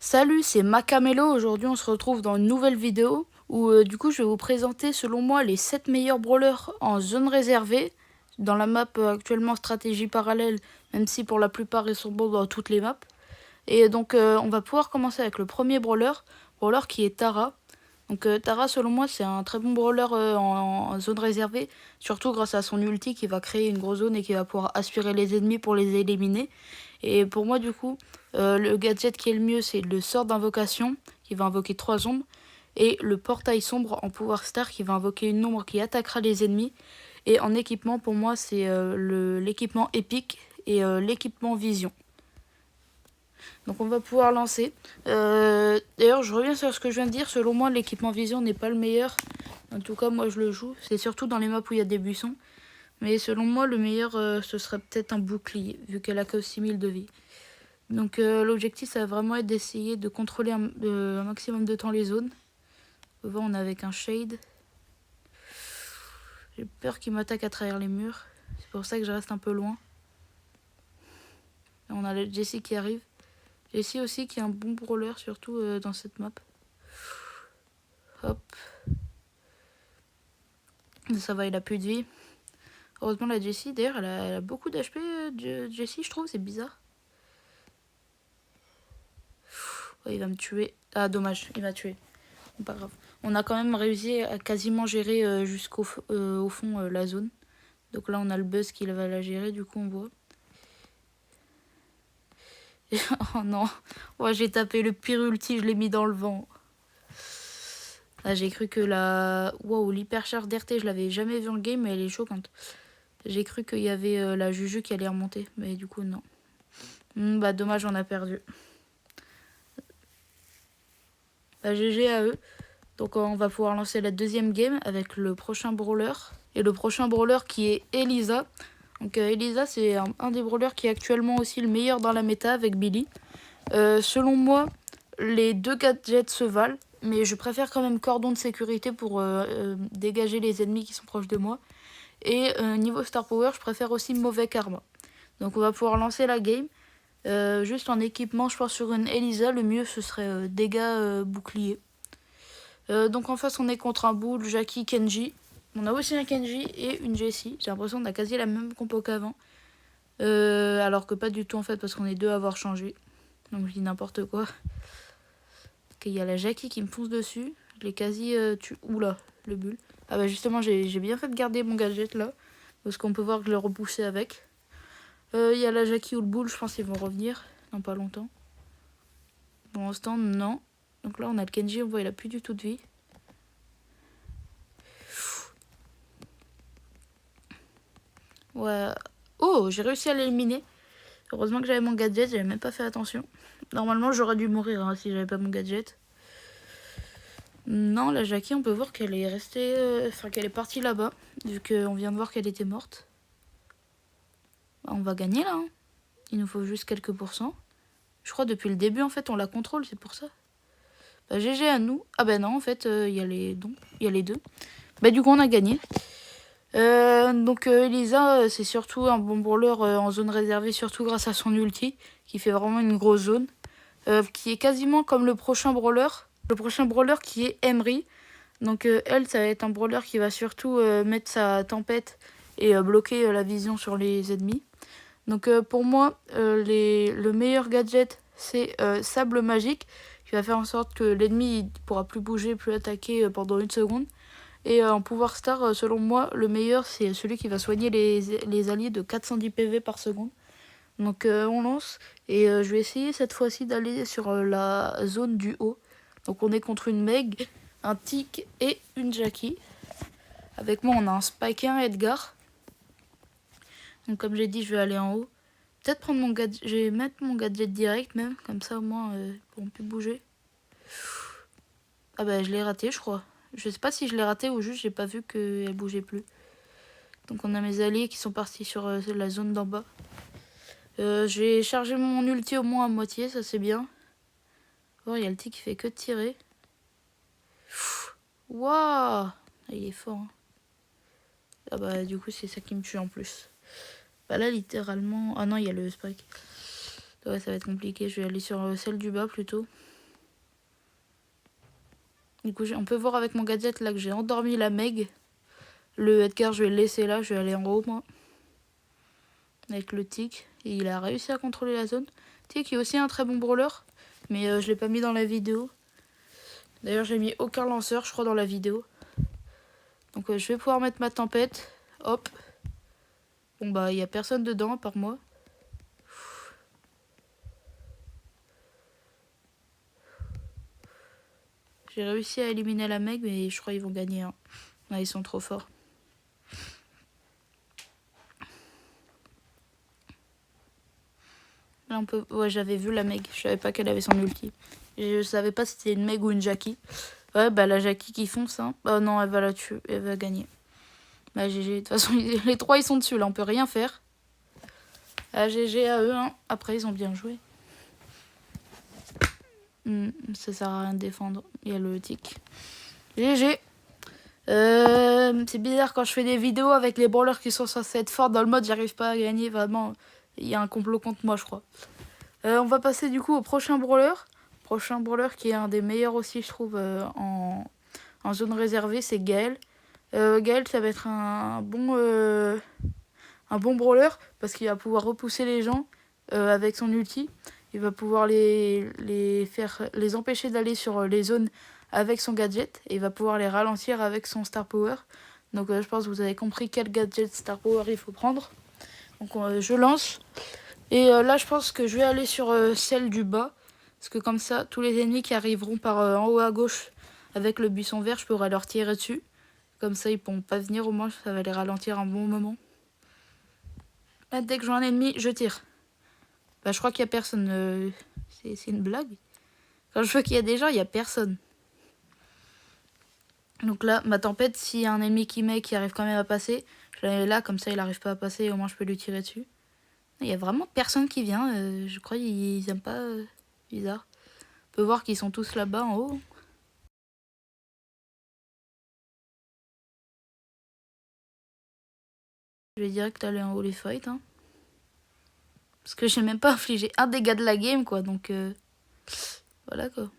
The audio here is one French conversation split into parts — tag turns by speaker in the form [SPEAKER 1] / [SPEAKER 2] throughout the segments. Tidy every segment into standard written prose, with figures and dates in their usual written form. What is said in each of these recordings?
[SPEAKER 1] Salut, c'est Macamelo. Aujourd'hui, on se retrouve dans une nouvelle vidéo où du coup, je vais vous présenter selon moi les 7 meilleurs brawlers en zone réservée dans la map actuellement stratégie parallèle, même si pour la plupart ils sont bons dans toutes les maps. Et donc, on va pouvoir commencer avec le premier brawler qui est Tara. Donc Tara, selon moi, c'est un très bon brawler en zone réservée, surtout grâce à son ulti qui va créer une grosse zone et qui va pouvoir aspirer les ennemis pour les éliminer. Et pour moi, du coup, le gadget qui est le mieux, c'est le sort d'invocation, qui va invoquer 3 ombres, et le portail sombre en pouvoir star, qui va invoquer une ombre qui attaquera les ennemis. Et en équipement, pour moi, c'est l'équipement épique et l'équipement vision. Donc on va pouvoir lancer. D'ailleurs, je reviens sur ce que je viens de dire. Selon moi, l'équipement vision n'est pas le meilleur. En tout cas, moi, je le joue. C'est surtout dans les maps où il y a des buissons. Mais selon moi, le meilleur, ce serait peut-être un bouclier, vu qu'elle a que 6000 de vie. Donc l'objectif, ça va vraiment être d'essayer de contrôler un maximum de temps les zones. On va, on est avec un shade. J'ai peur qu'il m'attaque à travers les murs. C'est pour ça que je reste un peu loin. Et on a le Jessie qui arrive. Jessie aussi qui est un bon brawler, surtout dans cette map. Hop. Ça va, il a plus de vie. Heureusement la Jessie, d'ailleurs, elle a beaucoup d'HP, Jessie, je trouve, c'est bizarre. Oh, il va me tuer. Ah, dommage, il m'a tué. Pas grave. On a quand même réussi à quasiment gérer jusqu'au au fond la zone. Donc là, on a le buzz qui va la gérer, du coup, on voit. Oh non, ouais, j'ai tapé le pire ulti, je l'ai mis dans le vent. Ah, j'ai cru que la... Wow, l'hypercharge d'RT, je l'avais jamais vu en game, mais elle est choquante. J'ai cru qu'il y avait la Juju qui allait remonter, mais du coup, non. Bah, dommage, on a perdu. Bah, GG à eux. Donc, on va pouvoir lancer la deuxième game avec le prochain brawler. Et le prochain brawler qui est Elisa. Donc, Elisa, c'est un des brawlers qui est actuellement aussi le meilleur dans la méta avec Billy. Selon moi, les deux gadgets se valent, mais je préfère quand même cordon de sécurité pour dégager les ennemis qui sont proches de moi. Et niveau star power, je préfère aussi mauvais karma. Donc on va pouvoir lancer la game. Juste en équipement, je pense sur une Elisa, le mieux ce serait dégâts bouclier. Donc en face on est contre un Bull, Jackie, Kenji. On a aussi un Kenji et une Jessie. J'ai l'impression qu'on a quasi la même compo qu'avant. Alors que pas du tout en fait parce qu'on est deux à avoir changé. Donc je dis n'importe quoi. Il y a la Jackie qui me fonce dessus. Je l'ai quasi tué. Oula, le bull. Ah bah justement, j'ai bien fait de garder mon gadget là. Parce qu'on peut voir que je l'ai repoussé avec. Il y a la Jackie ou le bull, je pense qu'ils vont revenir dans pas longtemps. Pour l'instant, non. Donc là, on a le Kenji, on voit il a plus du tout de vie. Ouais. Oh, j'ai réussi à l'éliminer. Heureusement que j'avais mon gadget, j'avais même pas fait attention. Normalement, j'aurais dû mourir hein, si j'avais pas mon gadget. Non, la Jackie, on peut voir qu'elle est restée... Enfin, qu'elle est partie là-bas, vu qu'on vient de voir qu'elle était morte. On va gagner, là. Hein. Il nous faut juste quelques pourcents. Je crois depuis le début, en fait, on la contrôle, c'est pour ça. Bah, GG à nous. Ah bah non, en fait, il y a les deux. Bah du coup, on a gagné. Donc Elisa, c'est surtout un bon brawler en zone réservée, surtout grâce à son ulti, qui fait vraiment une grosse zone. Qui est quasiment comme le prochain brawler. Le prochain brawler qui est Emery. Donc elle, ça va être un brawler qui va surtout mettre sa tempête et bloquer la vision sur les ennemis. Donc pour moi, le meilleur gadget, c'est Sable Magique, qui va faire en sorte que l'ennemi ne pourra plus bouger, plus attaquer pendant 1 seconde. Et en pouvoir star, selon moi, le meilleur, c'est celui qui va soigner les alliés de 410 PV par seconde. Donc on lance, et je vais essayer cette fois-ci d'aller sur la zone du haut. Donc on est contre une Meg, un Tick et une Jackie. Avec moi, on a un Spike et un Edgar. Donc comme j'ai dit, je vais aller en haut. Peut-être prendre mon gadget, je vais mettre mon gadget direct même, comme ça au moins ils pourront plus bouger. Ah bah je l'ai raté je crois. Je sais pas si je l'ai raté ou juste j'ai pas vu qu'elle bougeait plus. Donc on a mes alliés qui sont partis sur la zone d'en bas. J'ai chargé mon ulti au moins à moitié, ça c'est bien. Oh, il y a le T qui fait que de tirer. Waouh, il est fort. Hein. Ah bah du coup c'est ça qui me tue en plus. Bah là littéralement... Ah non, il y a le spike. Ouais, ça va être compliqué, je vais aller sur celle du bas plutôt. Du coup, on peut voir avec mon gadget là que j'ai endormi la Meg. Le Edgar, je vais le laisser là. Je vais aller en haut, moi. Avec le Tic. Et il a réussi à contrôler la zone. Tic est aussi un très bon brawler. Mais je l'ai pas mis dans la vidéo. D'ailleurs, j'ai mis aucun lanceur, je crois, dans la vidéo. Donc, je vais pouvoir mettre ma tempête. Hop. Bon, bah, il n'y a personne dedans, à part moi. J'ai réussi à éliminer la Meg, mais je crois qu'ils vont gagner. Hein. Là, ils sont trop forts. Là, on peut... Ouais, j'avais vu la Meg. Je savais pas qu'elle avait son ulti. Je savais pas si c'était une Meg ou une Jackie. Ouais, bah la Jackie qui fonce. Hein. Oh non, elle va la tuer. Elle va gagner. Bah GG. De toute façon, les trois, ils sont dessus. Là, on peut rien faire. Ah, GG à eux. Hein. Après, ils ont bien joué. Ça sert à rien de défendre. Il y a le tic. GG. C'est bizarre quand je fais des vidéos avec les brawlers qui sont censés être forts dans le mode, j'arrive pas à gagner. Vraiment, il y a un complot contre moi, je crois. On va passer du coup au prochain brawler. Prochain brawler qui est un des meilleurs aussi, je trouve, en zone réservée, c'est Gaël. Gaël, ça va être un bon brawler parce qu'il va pouvoir repousser les gens avec son ulti. Il va pouvoir les empêcher d'aller sur les zones avec son gadget et il va pouvoir les ralentir avec son Star Power. Donc je pense que vous avez compris quel gadget Star Power il faut prendre. Donc je lance. Et là je pense que je vais aller sur celle du bas. Parce que comme ça, tous les ennemis qui arriveront par en haut à gauche avec le buisson vert, je pourrai leur tirer dessus. Comme ça, ils pourront pas venir, au moins ça va les ralentir un bon moment. Là, dès que je vois un ennemi, je tire. Bah, je crois qu'il y a personne. C'est une blague. Quand je vois qu'il y a des gens, il y a personne. Donc là, ma tempête, s'il y a un ennemi qui arrive quand même à passer, je la mets là, comme ça il n'arrive pas à passer, au moins je peux lui tirer dessus. Il y a vraiment personne qui vient. Je crois qu'ils aiment pas. Bizarre. On peut voir qu'ils sont tous là-bas en haut. Je vais direct aller en haut les fights. Hein. Parce que j'ai même pas infligé un dégât de la game, quoi. Donc, voilà, quoi.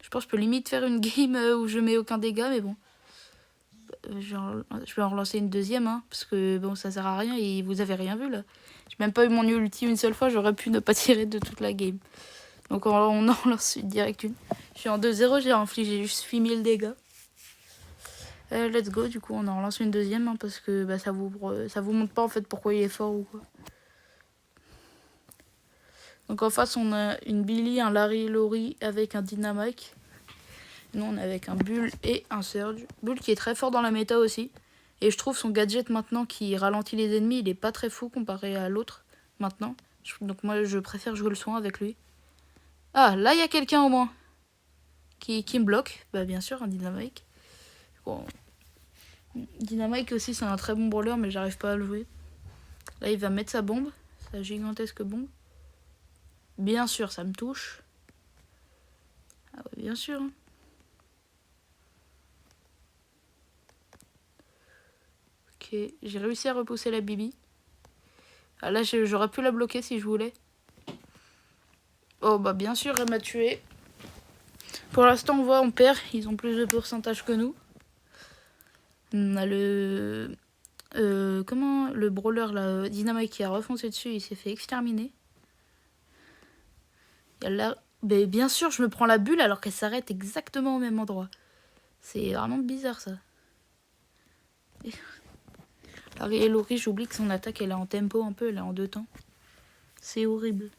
[SPEAKER 1] Je pense que je peux limite faire une game où je mets aucun dégât, mais bon. Je vais en relancer une deuxième, hein, parce que bon, ça sert à rien et vous avez rien vu, là. J'ai même pas eu mon ulti une seule fois, j'aurais pu ne pas tirer de toute la game. Donc, on en lance direct une. Je suis en 2-0, j'ai infligé juste 8000 dégâts. Let's go, du coup on en relance une deuxième hein, parce que bah, ça vous montre pas en fait pourquoi il est fort ou quoi. Donc en face on a une Billy, un Larry Lori avec un Dynamite. Nous on est avec un Bull et un Surge. Bull qui est très fort dans la méta aussi. Et je trouve son gadget maintenant qui ralentit les ennemis, il est pas très fou comparé à l'autre maintenant. Donc moi je préfère jouer le soin avec lui. Ah là il y a quelqu'un au moins qui me bloque. Bah bien sûr un Dynamite. Bon. Dynamite aussi c'est un très bon brawler mais j'arrive pas à le jouer. Là il va mettre sa bombe, sa gigantesque bombe. Bien sûr ça me touche. Ah ouais bien sûr. Ok j'ai réussi à repousser la Bibi. Ah là j'aurais pu la bloquer si je voulais. Oh bah bien sûr elle m'a tué. Pour l'instant on voit on perd, ils ont plus de pourcentage que nous. On a le brawler là, Dynamite qui a refoncé dessus, il s'est fait exterminer. Il y a là, mais bien sûr, je me prends la bulle alors qu'elle s'arrête exactement au même endroit. C'est vraiment bizarre ça. Et Lori, j'oublie que son attaque elle est en tempo un peu, elle est en 2 temps. C'est horrible.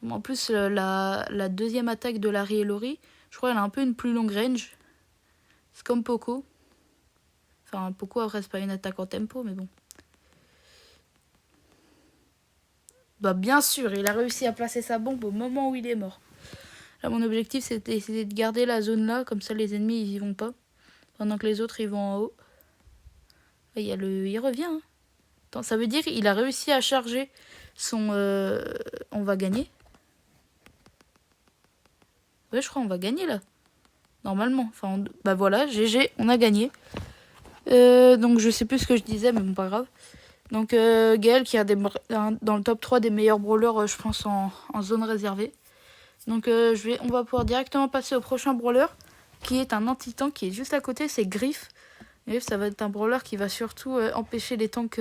[SPEAKER 1] En plus, la deuxième attaque de Larry et Lori, je crois qu'elle a un peu une plus longue range. C'est comme Poco. Enfin, Poco, après, c'est pas une attaque en tempo, mais bon. Bah, bien sûr, il a réussi à placer sa bombe au moment où il est mort. Là, mon objectif, c'était de garder la zone là, comme ça, les ennemis, ils y vont pas. Pendant que les autres, ils vont en haut. Là, il revient. Hein. Attends, ça veut dire qu'il a réussi à charger son... On va gagner. Ouais, je crois qu'on va gagner, là. Normalement. Enfin, bah voilà, GG, on a gagné. Donc je sais plus ce que je disais, mais bon, pas grave. Donc Gaël qui a dans le top 3 des meilleurs brawlers, je pense, en zone réservée. Donc on va pouvoir directement passer au prochain brawler, qui est un anti-tank qui est juste à côté, c'est Griff. Griff, ça va être un brawler qui va surtout empêcher les tanks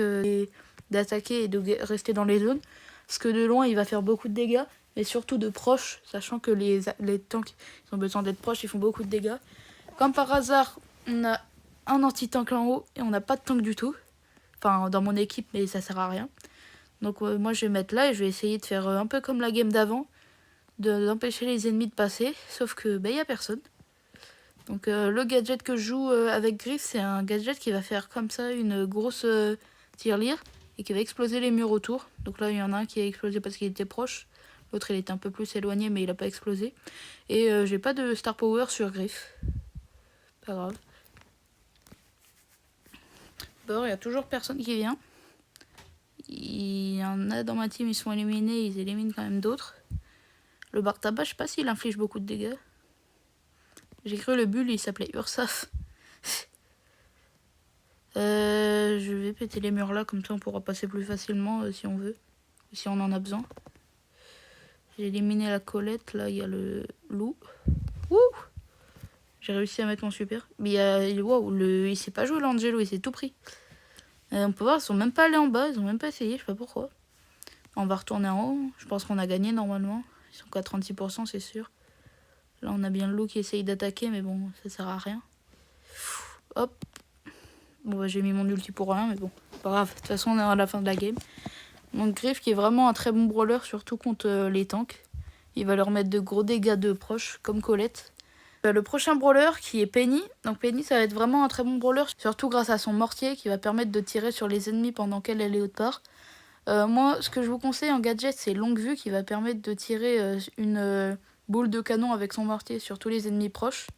[SPEAKER 1] d'attaquer et de rester dans les zones. Parce que de loin, il va faire beaucoup de dégâts, mais surtout de proche, sachant que les tanks ils ont besoin d'être proches, ils font beaucoup de dégâts. Comme par hasard, on a un anti-tank en haut et on n'a pas de tank du tout. Enfin, dans mon équipe, mais ça sert à rien. Donc moi, je vais mettre là et je vais essayer de faire un peu comme la game d'avant, d'empêcher les ennemis de passer, sauf que il y a personne. Donc le gadget que je joue avec Griff, c'est un gadget qui va faire comme ça une grosse tirelire et qui va exploser les murs autour. Donc là, il y en a un qui a explosé parce qu'il était proche. L'autre, il était un peu plus éloigné, mais il n'a pas explosé. Et j'ai pas de star power sur Griff. Pas grave. Bon, il y a toujours personne qui vient. Il y en a dans ma team, ils sont éliminés, ils éliminent quand même d'autres. Le bar tabac, je sais pas s'il inflige beaucoup de dégâts. J'ai cru le bull, il s'appelait Ursaf. Je vais péter les murs là, comme ça on pourra passer plus facilement si on veut. Si on en a besoin. J'ai éliminé la Colette, là il y a le loup. Wouh! J'ai réussi à mettre mon super. Mais il s'est pas joué l'Angelo, il s'est tout pris. On peut voir, ils sont même pas allés en bas, ils ont même pas essayé, je sais pas pourquoi. On va retourner en haut, je pense qu'on a gagné normalement. Ils sont qu'à 36%, c'est sûr. Là on a bien le loup qui essaye d'attaquer, mais bon, ça sert à rien. Hop. Bon bah, j'ai mis mon ulti pour rien, mais bon, pas grave. De toute façon on est à la fin de la game. Donc Griff qui est vraiment un très bon brawler, surtout contre les tanks. Il va leur mettre de gros dégâts de proche, comme Colette. Le prochain brawler qui est Penny. Donc Penny, ça va être vraiment un très bon brawler, surtout grâce à son mortier qui va permettre de tirer sur les ennemis pendant qu'elle est autre part. Moi, ce que je vous conseille en gadget, c'est longue vue qui va permettre de tirer une boule de canon avec son mortier sur tous les ennemis proches.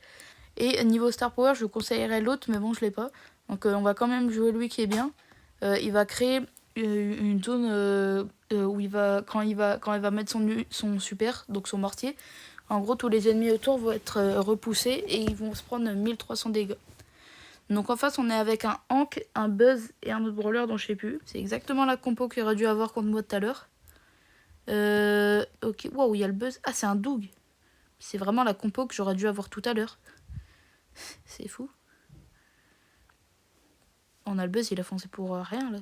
[SPEAKER 1] Et niveau star power, je vous conseillerais l'autre, mais bon, je l'ai pas. Donc on va quand même jouer lui qui est bien. Il va créer une zone où quand elle va mettre son super, donc son mortier. En gros, tous les ennemis autour vont être repoussés et ils vont se prendre 1300 dégâts. Donc en face, on est avec un Hank, un Buzz et un autre brawler dont je sais plus. C'est exactement la compo qu'il aurait dû avoir contre moi tout à l'heure. Ok, waouh, il y a le Buzz. Ah, c'est un Doug. C'est vraiment la compo que j'aurais dû avoir tout à l'heure. C'est fou. On a le Buzz, il a foncé pour rien là.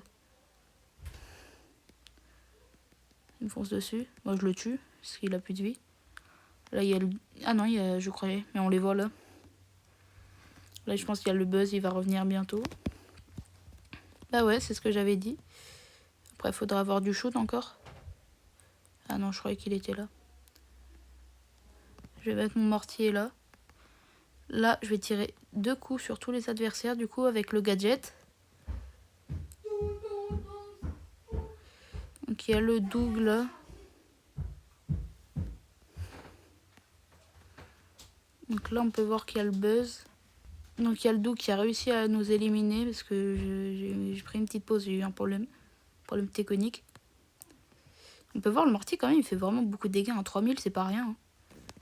[SPEAKER 1] Il me fonce dessus. Moi je le tue, parce qu'il a plus de vie. Là il y a le... Ah non, je croyais, mais on les voit là. Là je pense qu'il y a le Buzz, il va revenir bientôt. Bah ouais, c'est ce que j'avais dit. Après il faudra avoir du shoot encore. Ah non, je croyais qu'il était là. Je vais mettre mon mortier là. Là je vais tirer 2 coups sur tous les adversaires du coup avec le gadget. Donc il y a le Doug là. Donc là on peut voir qu'il y a le Buzz. Donc il y a le Doug qui a réussi à nous éliminer parce que j'ai pris une petite pause, j'ai eu un problème technique. On peut voir le mortier quand même, il fait vraiment beaucoup de dégâts. En 3000, c'est pas rien.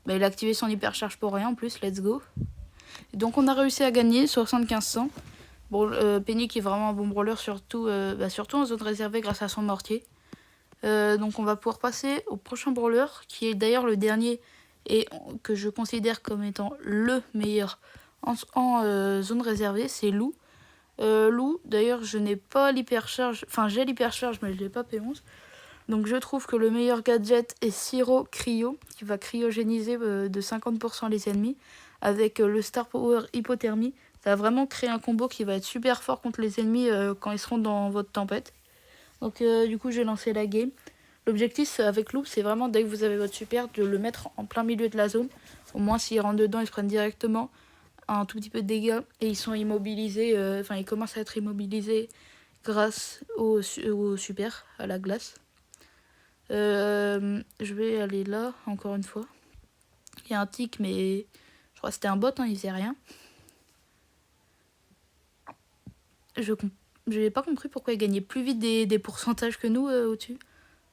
[SPEAKER 1] Bah, il a activé son hypercharge pour rien en plus, let's go. Et donc on a réussi à gagner 7500. Bon, Penny qui est vraiment un bon brawler, surtout en zone réservée grâce à son mortier. Donc on va pouvoir passer au prochain brawler, qui est d'ailleurs le dernier et que je considère comme étant le meilleur en zone réservée, c'est Lou. Lou, d'ailleurs je n'ai pas l'hypercharge, enfin j'ai l'hypercharge mais je l'ai pas P11. Donc je trouve que le meilleur gadget est Siro Cryo, qui va cryogéniser de 50% les ennemis, avec le Star Power Hypothermie. Ça va vraiment créer un combo qui va être super fort contre les ennemis quand ils seront dans votre tempête. Donc du coup j'ai lancé la game. L'objectif avec Loop, c'est vraiment dès que vous avez votre super, de le mettre en plein milieu de la zone. Au moins s'ils rentrent dedans, ils se prennent directement un tout petit peu de dégâts et ils sont immobilisés, ils commencent à être immobilisés grâce au super, à la glace. Je vais aller là, encore une fois. Il y a un tic, mais je crois que c'était un bot, hein, il faisait rien. Je n'ai pas compris pourquoi il gagnait plus vite des pourcentages que nous au-dessus.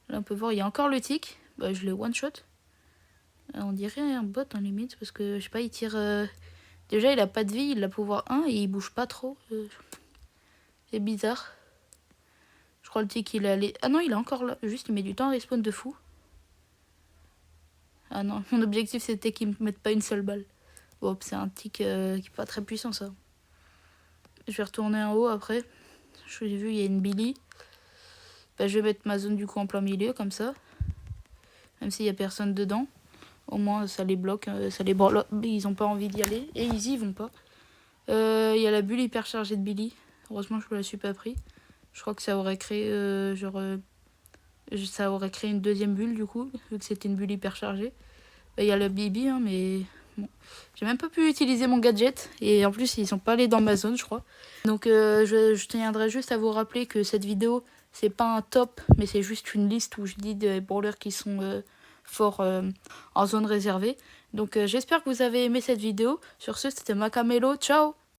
[SPEAKER 1] Là, on peut voir, il y a encore le tic. Bah, je l'ai one-shot. On dirait un bot en limite, parce que je sais pas, il tire... Déjà, il a pas de vie, il a pouvoir 1 et il bouge pas trop. C'est bizarre. Je crois le tic, il est allé... Ah non, il est encore là. Juste, il met du temps à respawn de fou. Ah non, mon objectif c'était qu'ils me mettent pas une seule balle. Bon, c'est un tic qui est pas très puissant ça. Je vais retourner en haut après. Je l'ai vu, il y a une Billy. Bah, je vais mettre ma zone du coup en plein milieu comme ça. Même s'il y a personne dedans. Au moins ça les bloque, ils ont pas envie d'y aller. Et ils y vont pas. Il y a la bulle hyper chargée de Billy. Heureusement je me la suis pas pris. Je crois que ça aurait créé ça aurait créé une deuxième bulle du coup, vu que c'était une bulle hyper chargée. Il y a le Bibi, hein, mais bon. J'ai même pas pu utiliser mon gadget. Et en plus, ils sont pas allés dans ma zone, je crois. Donc, je tiendrai juste à vous rappeler que cette vidéo, c'est pas un top, mais c'est juste une liste où je dis des brawlers qui sont forts en zone réservée. Donc, j'espère que vous avez aimé cette vidéo. Sur ce, c'était Macamelo. Ciao!